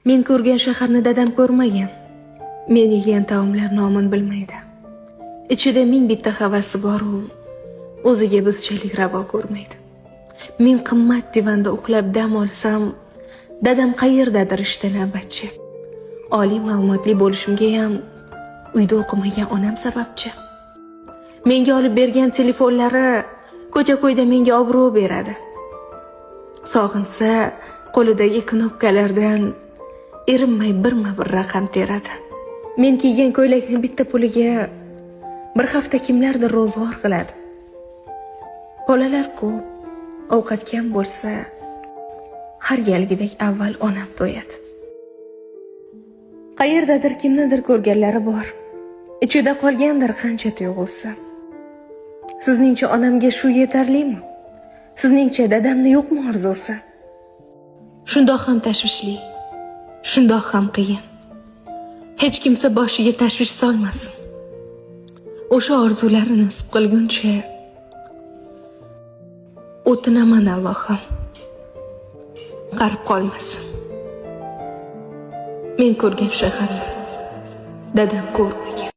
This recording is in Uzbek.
Men ko'rgan shaharni dadam ko'rmagan. Men yegan taomlar nomini bilmaydi. Ichida ming bitta havasi bor u o'ziga bizchalik ravo ko'rmaydi. Men qimmat divanda uxlab dam olsam, dadam qayerdadir ishda navbatchi. Oliy ma'lumotli bo'lishimga ham uyda o'qimagan onam sababchi. Menga olib bergan telefonlari ko'cha-ko'yda menga obro' beradi. Sog'insa qo'lidagi knopkalardan erinmay birma-bir raqam teradi. Men kiygan ko'ylakni bitta puliga bir hafta kimlardir ro'zg'or qiladi. Bolalar ko'p, ovqat kam bo'lsa, har galgidek avval onam to'yadi. Qayerdadir kimnidir ko'rganlari bor. Ichida qolgandir qancha tuyg'usi. Sizningcha onamga shu yetarlimi? Sizningcha dadamni yo'qmi orzusi? Shundoq ham tashvishli, shundoq ham qiyin. Hech kimsa boshiga tashvish solmasin. O'sha orzularni nasib qilguncha o'tinaman Allohim. Qarib qolmasin. Men ko'rgan shaharni dadam ko'rmagan.